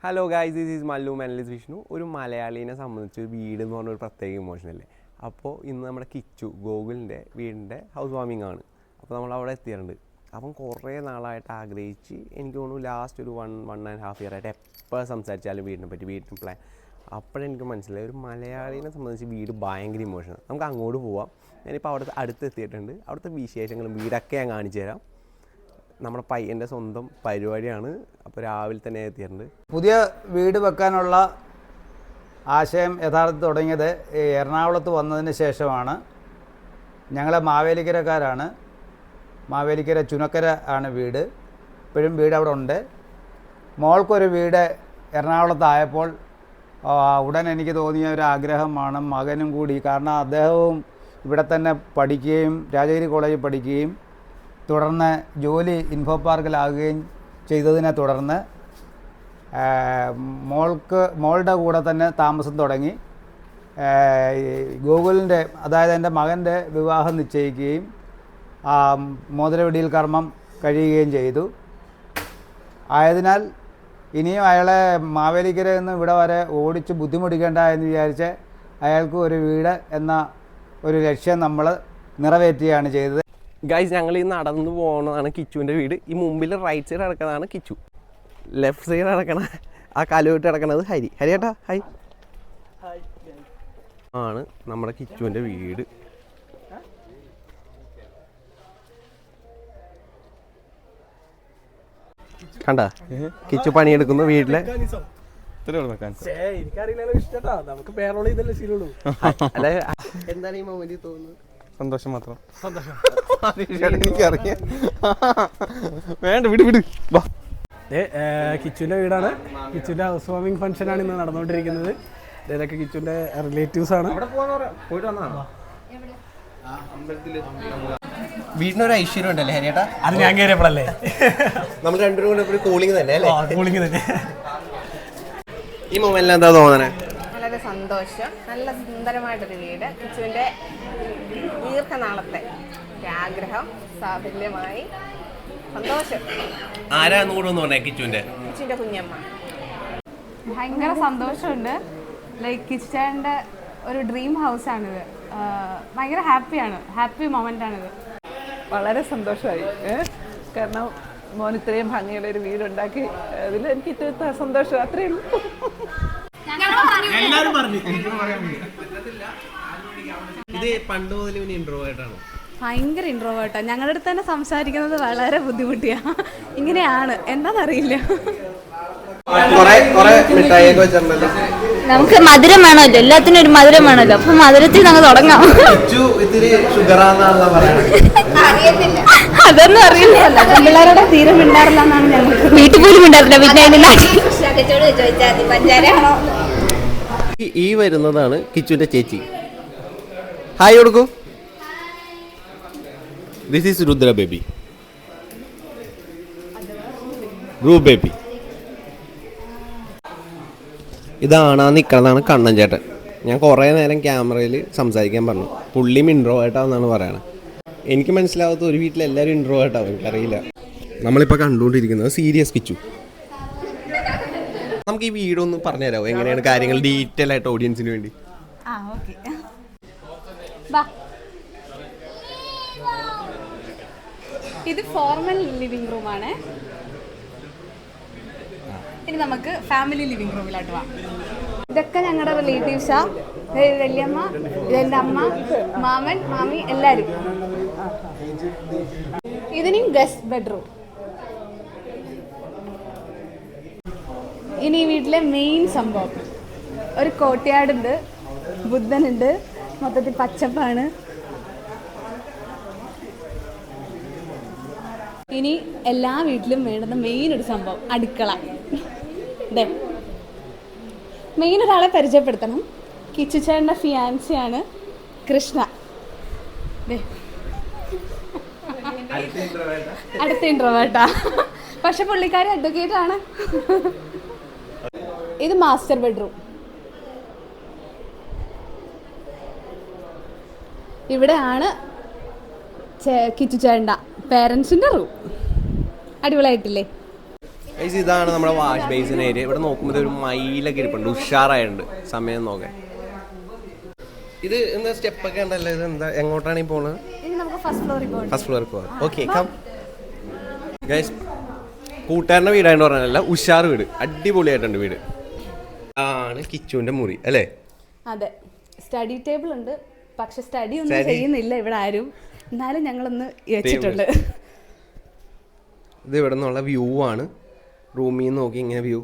Hello guys, this is Mallu മെനലിസ് വിഷ്ണു. ഒരു മലയാളീനെ സംബന്ധിച്ച് വീട് എന്ന് പറഞ്ഞൊരു പ്രത്യേക ഇമോഷനല്ലേ. അപ്പോൾ ഇന്ന് നമ്മുടെ കിച്ചു ഗോകുലിൻ്റെ വീടിൻ്റെ ഹൗസ് വാമിംഗ് ആണ്. അപ്പോൾ നമ്മൾ അവിടെ എത്തിയിട്ടുണ്ട്. അപ്പം കുറേ നാളായിട്ട് ആഗ്രഹിച്ച് എനിക്ക് തോന്നുന്നു ലാസ്റ്റ് ഒരു 1.5 ഇയർ ആയിട്ട് എപ്പോൾ സംസാരിച്ചാലും വീടിനെ പറ്റി, വീടിന് പ്ലാൻ. അപ്പോഴെനിക്ക് മനസ്സിലായി ഒരു മലയാളീനെ സംബന്ധിച്ച് വീട് ഭയങ്കര ഇമോഷനാണ്. നമുക്ക് അങ്ങോട്ട് പോവാം. ഞാനിപ്പോൾ അവിടുത്തെ അടുത്തെത്തിയിട്ടുണ്ട്. അവിടുത്തെ വിശേഷങ്ങളും വീടൊക്കെ ഞാൻ കാണിച്ചു തരാം. നമ്മുടെ പയ്യൻ്റെ സ്വന്തം പരിപാടിയാണ്. അപ്പോൾ രാവിലെ തന്നെ എത്തിയിട്ടുണ്ട്. പുതിയ വീട് വെക്കാനുള്ള ആശയം യഥാർത്ഥത്തിൽ തുടങ്ങിയത് എറണാകുളത്ത് വന്നതിന് ശേഷമാണ്. ഞങ്ങളെ മാവേലിക്കരക്കാരാണ്. മാവേലിക്കര ചുനക്കര ആണ് വീട്. ഇപ്പോഴും വീട് അവിടെ ഉണ്ട്. മോൾക്കൊരു വീട് എറണാകുളത്തായപ്പോൾ ഉടൻ എനിക്ക് തോന്നിയ ഒരു ആഗ്രഹമാണ് മകനും കൂടി. കാരണം അദ്ദേഹവും ഇവിടെ തന്നെ പഠിക്കുകയും രാജഗിരി കോളേജിൽ പഠിക്കുകയും തുടർന്ന് ജോലി ഇൻഫോ പാർക്കിലാകുകയും ചെയ്തതിനെ തുടർന്ന് മോളുടെ കൂടെ തന്നെ താമസം തുടങ്ങി. ഗോകുലിൻ്റെ, അതായത് എൻ്റെ മകൻ്റെ വിവാഹം നിശ്ചയിക്കുകയും മോതിരവിടിയിൽ കർമ്മം കഴിയുകയും ചെയ്തു. ആയതിനാൽ ഇനിയും അയാളെ മാവേലിക്കരയിൽ നിന്ന് ഇവിടെ വരെ ഓടിച്ച് ബുദ്ധിമുട്ടിക്കേണ്ട എന്ന് വിചാരിച്ച് അയാൾക്ക് ഒരു വീട് എന്ന ഒരു ലക്ഷ്യം നമ്മൾ നിറവേറ്റുകയാണ് ചെയ്തത്. ഗൈസ്, ഞങ്ങൾ ഈ നടന്നു പോകുന്നതാണ് കിച്ചുവിൻ്റെ വീട്. ഈ മുമ്പിൽ റൈറ്റ് സൈഡ് കിടക്കുന്നതാണ് കിച്ചു, ലെഫ്റ്റ് സൈഡ് കിടക്കണ ആ കലുവിട്ട് കിടക്കുന്നത് ഹരിയേട്ടാ ഹായ് ആണ് നമ്മുടെ കിച്ചുവിൻ്റെ വീട്. കണ്ട കിച്ചു പണിയെടുക്കുന്നു വീട്ടിലെ. എന്താണ് ഈ മൊമെന്റ് തോന്നുന്നത്? സന്തോഷം മാത്രം. എനിക്കറിയാം. വേണ്ട വിട് വിട്. കിച്ചുവിൻ്റെ വീടാണ്. കിച്ചുവിൻ്റെ ഹൗസ് വാമിംഗ് ഫംഗ്ഷനാണ് ഇന്ന് നടന്നുകൊണ്ടിരിക്കുന്നത്. ഇതൊക്കെ കിച്ചുവിൻ്റെ റിലേറ്റീവ്സ് ആണ്. വീടിനൊരു ഐശ്വര്യം ഉണ്ടല്ലേ ഹരിയേട്ടാ? അത് ഞാൻ കയറിയപ്പോഴല്ലേ. നമ്മൾ രണ്ടുപേരും കൂടെ കൂളിംഗ് തന്നെ അല്ലേ? കൂളിംഗ് തന്നെ. ഈ മൊമെന്റിൽ എന്താ തോന്നണേ? വളരെ സന്തോഷം. നല്ല സുന്ദരമായിട്ടൊരു വീട്. കിച്ചുവിൻ്റെ ദീർഘനാളത്തെ ആഗ്രഹം സാഫല്യമായി. സന്തോഷം. ആരാന്ന് കൂടെ ഒന്ന് പറഞ്ഞേ? കിച്ചുവിൻ്റെ കുഞ്ഞമ്മ. ഭയങ്കര സന്തോഷമുണ്ട്. ലൈക്ക് കിച്ചൻ്റെ ഒരു ഡ്രീം ഹൗസാണിത്. ഭയങ്കര ഹാപ്പി മൊമെൻ്റാണിത്. വളരെ സന്തോഷമായി. കാരണം മോൻ ഇത്രയും ഭംഗിയുള്ള ഒരു വീടുണ്ടാക്കി അതിൽ എനിക്ക് ഇത്ര സന്തോഷം. അത്രയേ ഉള്ളൂ. ഇത് പണ്ട് മുതൽ ഇൻട്രോവേർട്ടാണ്. ഭയങ്കര ഇൻട്രോവേർട്ടാണ്. ഞങ്ങളുടെ അടുത്ത് തന്നെ സംസാരിക്കുന്നത് വളരെ ബുദ്ധിമുട്ടിയാണ്. ഇങ്ങനെയാണ്, എന്താണെന്നറിയില്ല. നമുക്ക് മധുരം വേണമല്ലോ, എല്ലാത്തിനും ഒരു മധുരം വേണമല്ലോ. അപ്പൊ മധുരത്തിൽ നമുക്ക് തുടങ്ങാം. അതൊന്നും അറിയില്ല. പിള്ളേരുടെ തീരെ മിണ്ടാറില്ല എന്നാണ് ഞങ്ങൾക്ക്. വീട്ടിൽ പോലും മിണ്ടാറില്ല. പിന്നെ ഈ വരുന്നതാണ് കിച്ചുവിന്റെ ചേച്ചി. ഹായ് കൊടുക്കൂ. This is Rudra baby, baby. ഇതാണ് ആ നിൽക്കുന്നതാണ് കണ്ണൻ ചേട്ടൻ. ഞാൻ കുറേ നേരം ക്യാമറയിൽ സംസാരിക്കാൻ പറഞ്ഞു. പുള്ളിയും ഇൻട്രോവേർട്ടാണെന്നാണ് പറയണത്. എനിക്ക് മനസ്സിലാവാത്ത ഒരു വീട്ടിൽ എല്ലാവരും ഇൻട്രോവേർട്ടാവും, എനിക്കറിയില്ല. നമ്മളിപ്പോൾ കണ്ടുകൊണ്ടിരിക്കുന്നത് സീരിയസ് കിച്ചു. നമുക്ക് ഈ വീടൊന്ന് പറഞ്ഞു തരാമോ? എങ്ങനെയാണ് കാര്യങ്ങൾ ഡീറ്റെയിൽ ആയിട്ട് ഓഡിയൻസിന് വേണ്ടി? ഇത് ഫോർമൽ ലിവിംഗ് റൂമാണ്. ഇനി നമുക്ക് ഫാമിലി ലിവിംഗ് റൂമിലോട്ട് പോവാം. ഇതൊക്കെ ഞങ്ങളുടെ റിലേറ്റീവ്സാ. വല്യമ്മ, എൻ്റെ അമ്മ, മാമൻ, മാമി, എല്ലാവരും. ഇതിനും ഗസ്റ്റ് ബെഡ്റൂം. ഇനി ഈ വീട്ടിലെ മെയിൻ സംഭവം, ഒരു കോട്ടയാടുണ്ട്, ബുദ്ധനുണ്ട്, മൊത്തത്തിൽ പച്ചപ്പാണ്. ഇനി എല്ലാ വീട്ടിലും വേണ്ടുന്ന മെയിൻ ഒരു സംഭവം, അടുക്കള. മെയിൻ ഒരാളെ പരിചയപ്പെടുത്തണം. കിച്ചു ചേട്ടൻ്റെ ഫിയാൻസിയാണ് കൃഷ്ണ. അടുത്ത ഇൻട്രോവേർട്ടാ, പക്ഷെ പുള്ളിക്കാരി അഡ്വക്കേറ്റ് ആണ്. ഇത് മാസ്റ്റർ ബെഡ്റൂം. ഇവിടെയാണ് കിച്ചു ചേട്ടൻ്റെ പേരൻസിൻ്റെ റൂം. അടിപൊളിയായിട്ടില്ലേ? ഗൈസ് ഇതാണ് നമ്മുടെ വാഷ് ബേസിൻ ഏരിയ. ഇവിടെ നോക്കുമ്പോൾ ഒരു മയിലൊക്കെ ഇരിപ്പുണ്ട്, ഉഷാറായിട്ടുണ്ട് സമയം നോക്കാൻ. ഇത് എന്താ സ്റ്റെപ്പൊക്കെ ഉണ്ടല്ലോ, ഇത് എന്താ എങ്ങോട്ടാണ് ഈ പോകുന്നത്? ഫസ്റ്റ് ഫ്ലോറിൽ പോകാം. Okay come guys. കൂട്ടുകാരൻ്റെ വീടായിട്ട് പറഞ്ഞല്ല, ഉഷാർ വീട്, അടിപൊളിയായിട്ടുണ്ട് വീട്. ആണ് കിച്ചുവിൻ്റെ മുറി അല്ലേ? അതെ, സ്റ്റഡി ടേബിൾ ഉണ്ട്, പക്ഷെ സ്റ്റഡി ഒന്നും ചെയ്യുന്നില്ല ഇവിടെ ആരും. എന്നാലും ഞങ്ങളൊന്ന് വെച്ചിട്ടുണ്ട്. ഇത് ഇവിടെ നിന്നുള്ള വ്യൂ ആണ്, റൂമിൽ നിന്ന് നോക്കി ഇങ്ങനെ വ്യൂ.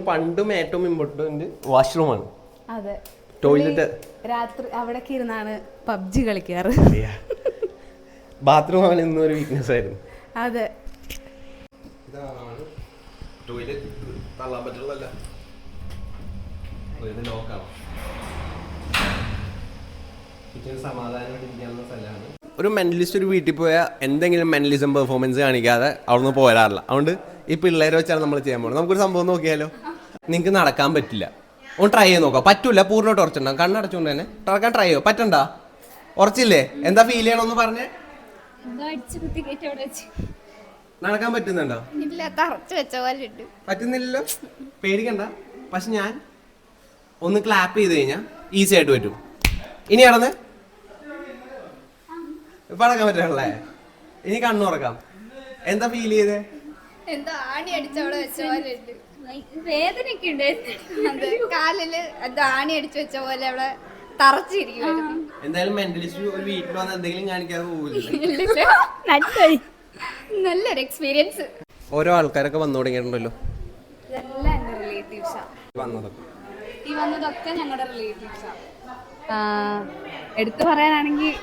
പണ്ടും ഏറ്റവും ഇമ്പോർട്ടൻറ്റ് വാഷ്റൂമാണ്. അതെ, ടോയ്ലറ്റ്. രാത്രി അവിടേക്ക് ഇരുന്നാണ് പബ്ജി കളിക്കാറ്. ബാത്റൂം ആണ് ഇന്നും ഒരു വീക്ക്നെസ് ആയിരുന്നു. അതെ, ഇതാണ് ടോയ്ലറ്റ്. തള്ളാൻ പറ്റുള്ളതല്ല, ലോക്കാണ്. കിച്ചൺ സമാധാനമായിട്ടിരിക്കാനുള്ള സ്ഥലമാണ്. ഒരു മെന്റലിസ്റ്റ് ഒരു വീട്ടിൽ പോയാൽ എന്തെങ്കിലും മെന്റലിസം പെർഫോമൻസ് കാണിക്കാതെ അവിടുന്ന് പോരാറില്ല. അതുകൊണ്ട് ഈ പിള്ളേരെ വെച്ചാണ് നമ്മൾ ചെയ്യാൻ പോകുന്നത്. നമുക്കൊരു സംഭവം നോക്കിയാലോ. നിങ്ങൾക്ക് നടക്കാൻ പറ്റില്ല, ഒന്ന് ട്രൈ ചെയ്ത് നോക്കാം. പറ്റൂല, പൂർണ്ണമായിട്ട് ഉറച്ചിട്ടുണ്ടാവും. കണ്ണടച്ചുകൊണ്ട് തന്നെ നടക്കാൻ ട്രൈ ചെയ്യോ? പറ്റണ്ട, ഉറച്ചില്ലേ? എന്താ ഫീൽ ചെയ്യണമെന്ന് പറഞ്ഞേ. നടക്കാൻ പറ്റുന്നുണ്ടോ? പറ്റുന്നില്ലല്ലോ, പേടിക്കണ്ട. പക്ഷെ ഞാൻ ഒന്ന് ക്ലാപ്പ് ചെയ്ത് കഴിഞ്ഞാൽ ഈസി ആയിട്ട് പറ്റും. ഇനി നടന്ന് ഇപ്പൊ നടക്കാൻ പറ്റണല്ലേ? ഇനി കണ്ണു തുറക്കാം. എന്താ ഫീൽ ചെയ്തേ? എന്തോ ആണി അടിച്ചവിടെ വെച്ച പോലെ വേദനയൊക്കെ ഉണ്ട് കാലില്. എന്തോ ആണി അടിച്ചു വെച്ച പോലെ അവിടെ തറച്ചിരിക്കും. എന്തായാലും മെന്റലിസ്റ്റ് ഒരു വീട്ടിൽ വന്ന് എന്തെങ്കിലും കാണിക്കാതെ പോകില്ല. നല്ലൊരു എക്സ്പീരിയൻസ്. ഓരോ ആൾക്കാരൊക്കെ വന്നു തുടങ്ങിയിട്ടുണ്ടല്ലോ. ഇതെല്ലാം എന്റെ റിലേറ്റീവ്സാ. ഈ വന്നതൊക്കെ ഞങ്ങളുടെ റിലേറ്റീവ്സാ. എടുത്തു പറയാനാണെങ്കിൽ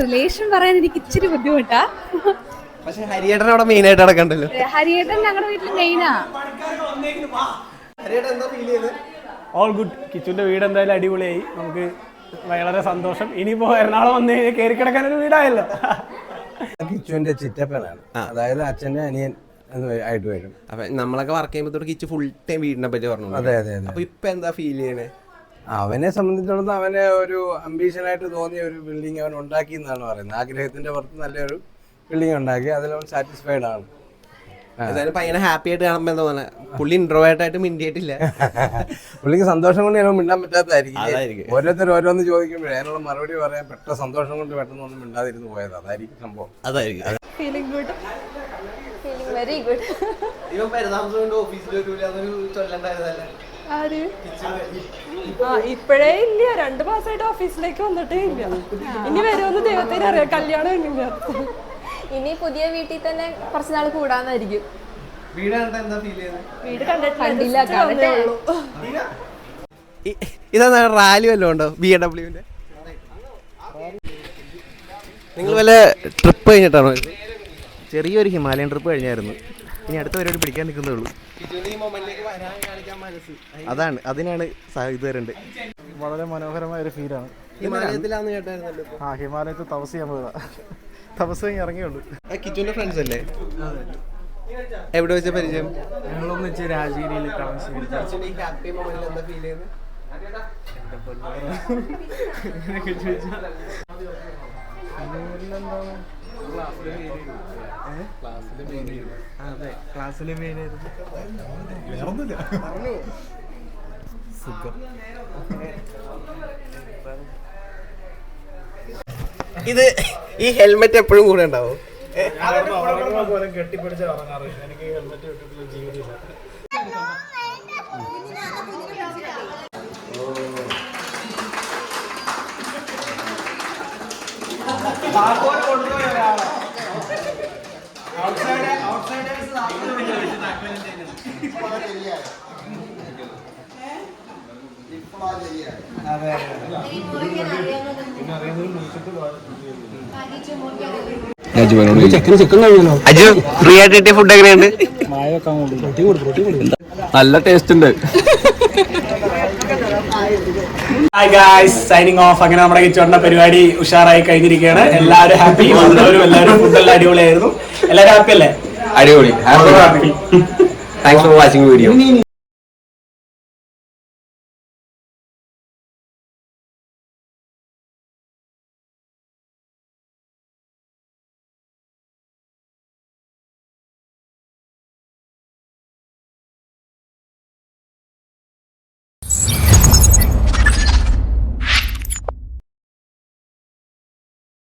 റിലേഷൻ പറയാൻ എനിക്ക് ഇച്ചിരി ബുദ്ധിമുട്ടാ. പക്ഷെ ഹരിയേട്ടൻ അവിടെ മെയിൻ ആയിട്ട് നടക്കണ്ടല്ലോ. ഹരിയേട്ടൻ ഞങ്ങളുടെ വീട്ടിൽ മെയിനാ. ഹരിയേട്ടൻ എന്താ ഫീൽ ചെയ്ത്? All good. കിച്ചുവിൻ്റെ വീട് എന്തായാലും അടിപൊളിയായി. നമുക്ക് വളരെ സന്തോഷം. ഇനിയിപ്പോൾ എറണാകുളം വന്നു കഴിഞ്ഞാൽ കയറി കിടക്കാൻ ഒരു വീടായല്ലോ. കിച്ചുവിന്റെ ചിറ്റപ്പനാണ്, അതായത് അച്ഛൻ്റെ അനിയൻ ആയിട്ട് വരും. അപ്പൊ നമ്മളൊക്കെ വർക്ക് ചെയ്യുമ്പോൾ കിച്ചു ഫുൾ ടൈം വീടിനെ പറ്റി പറഞ്ഞു. അതെ അതെ അതെ. അപ്പൊ ഇപ്പൊ എന്താ ഫീൽ ചെയ്യണേ? അവനെ സംബന്ധിച്ചിടത്തോളം അവനെ ഒരു അംബീഷനായിട്ട് തോന്നിയ ഒരു ബിൽഡിംഗ് അവൻ ഉണ്ടാക്കി എന്നാണ് പറയുന്നത്. ആഗ്രഹത്തിന്റെ പുറത്ത് നല്ലൊരു ബിൽഡിംഗ് ഉണ്ടാക്കി, അതിലവൻ സാറ്റിസ്ഫൈഡ് ആണ്. എന്തായാലും പയ്യനെ ഹാപ്പി ആയിട്ട് കാണുമ്പോൾ എന്താ തോന്നുന്നത്? പുള്ളി ഇൻട്രോവേർട്ട് ആയിട്ട് മിണ്ടിയിട്ടില്ല. പുള്ളിക്ക് സന്തോഷം കൊണ്ട് ചിലപ്പോൾ മിണ്ടാൻ പറ്റാത്തതായിരിക്കും. ഓരോരുത്തർ ഓരോന്ന് ചോദിക്കുമ്പോഴേ അതിനുള്ള മറുപടി പറയാൻ സന്തോഷം കൊണ്ട് പെട്ടെന്ന് ഒന്നും മിണ്ടാതിരുന്ന് പോയത് അതായിരിക്കും സംഭവം. അതായിരിക്കും. Feeling good, feeling very good. ഇവൻ പരിതാമസം ഓഫീസിൽ വരൂല അതൊരു ചൊല്ലണ്ടായതല്ലേ? ഇപ്പോഴേ ഇല്ല, 2 മാസമായിട്ട് ഓഫീസിലേക്ക് വന്നിട്ടേ ഇല്ല. ഇനി വരുമെന്ന് ദൈവത്തിന് അറിയാം. കല്യാണം ഇല്ല. ഇനി പുതിയ വീട്ടിൽ തന്നെ കുറച്ച് നാൾ കൂടാന്നായിരിക്കും. വീട് കണ്ടില്ല, കാണട്ടെ. ഇതാ റാലി വല്ലതും ഉണ്ടോ BMW-ന്റെ? നിങ്ങൾ വല്ല ട്രിപ്പ് കഴിഞ്ഞിട്ടാണോ? ചെറിയൊരു ഹിമാലയൻ ട്രിപ്പ് കഴിഞ്ഞായിരുന്നു. ഇനി അടുത്ത പരിപാടി പിടിക്കാൻ നിൽക്കുന്നേ ഉള്ളൂ. അതിനാണ് ഇത് വരണ്ട്. വളരെ മനോഹരമായ ഒരു ഫീലാണ്. ഹിമാലയത്തിലാന്ന് കേട്ടായിരുന്നല്ലോ. ഹിമാലയത്തിൽ തപസ് ചെയ്യാൻ പോയതാ. തപസ് കഴിഞ്ഞ് ഇറങ്ങിയുള്ളൂ. കിച്ചുവിന്റെ ഫ്രണ്ട്സ് അല്ലേ? എവിടെ വെച്ച പരിചയം? ഞങ്ങളൊന്നിച്ച് രാജഗിരിയിൽ താമസിച്ചു. ക്ലാസ്സിലെ മെയിനായിരുന്നു. വേറൊന്നുമില്ല, സുഖം. ഇത് ഈ ഹെൽമെറ്റ് എപ്പോഴും കൂടെ ഉണ്ടാവും. പോലും കെട്ടിപ്പിടിച്ച് ഇറങ്ങാറില്ല. എനിക്ക് ഹെൽമെറ്റ് ഇട്ടിട്ടുള്ള ജീവിതമില്ല. അജു ഫ്രീ ആയിട്ട് കിട്ടിയ ഫുഡ് എങ്ങനെയുണ്ട്? നല്ല ടേസ്റ്റ് ഉണ്ട്. Hi guys, signing off. അങ്ങനെ നമ്മുടെ കിച്ചോണ്ട പരിപാടി ഉഷാറായി കഴിഞ്ഞിരിക്കുകയാണ്. എല്ലാവരും ഹാപ്പി, വന്നവരും എല്ലാവരും ഫുഡെല്ലാം അടിപൊളിയായിരുന്നു. എല്ലാവരും ഹാപ്പി അല്ലേ? അടിപൊളി. Thanks for watching video.